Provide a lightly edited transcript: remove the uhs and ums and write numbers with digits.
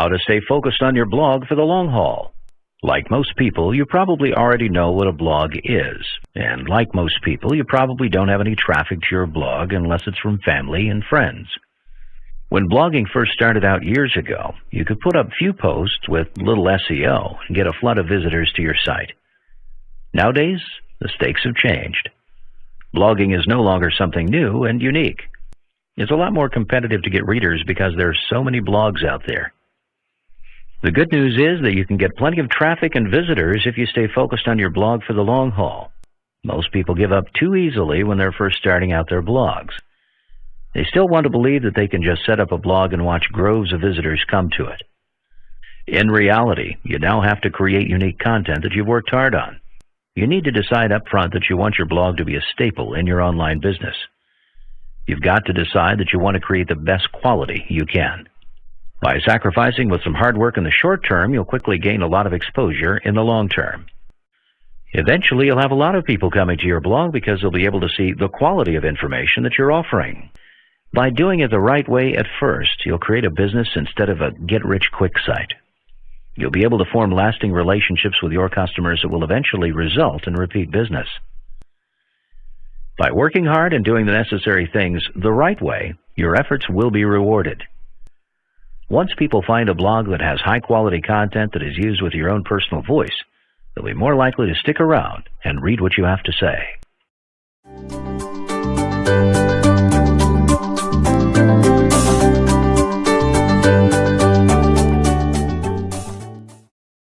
How to stay focused on your blog for the long haul. Like most people, you probably already know what a blog is. And like most people, you probably don't have any traffic to your blog unless it's from family and friends. When blogging first started out years ago, you could put up few posts with little SEO and get a flood of visitors to your site. Nowadays, the stakes have changed. Blogging is no longer something new and unique. It's a lot more competitive to get readers because there are so many blogs out there. The good news is that you can get plenty of traffic and visitors if you stay focused on your blog for the long haul. Most people give up too easily when they're first starting out their blogs. They still want to believe that they can just set up a blog and watch groves of visitors come to it. In reality, you now have to create unique content that you've worked hard on. You need to decide up front that you want your blog to be a staple in your online business. You've got to decide that you want to create the best quality you can. By sacrificing with some hard work in the short term, you'll quickly gain a lot of exposure in the long term. Eventually, you'll have a lot of people coming to your blog because they'll be able to see the quality of information that you're offering. By doing it the right way at first, you'll create a business instead of a get-rich-quick site. You'll be able to form lasting relationships with your customers that will eventually result in repeat business. By working hard and doing the necessary things the right way, your efforts will be rewarded. Once people find a blog that has high-quality content that is used with your own personal voice, they'll be more likely to stick around and read what you have to say.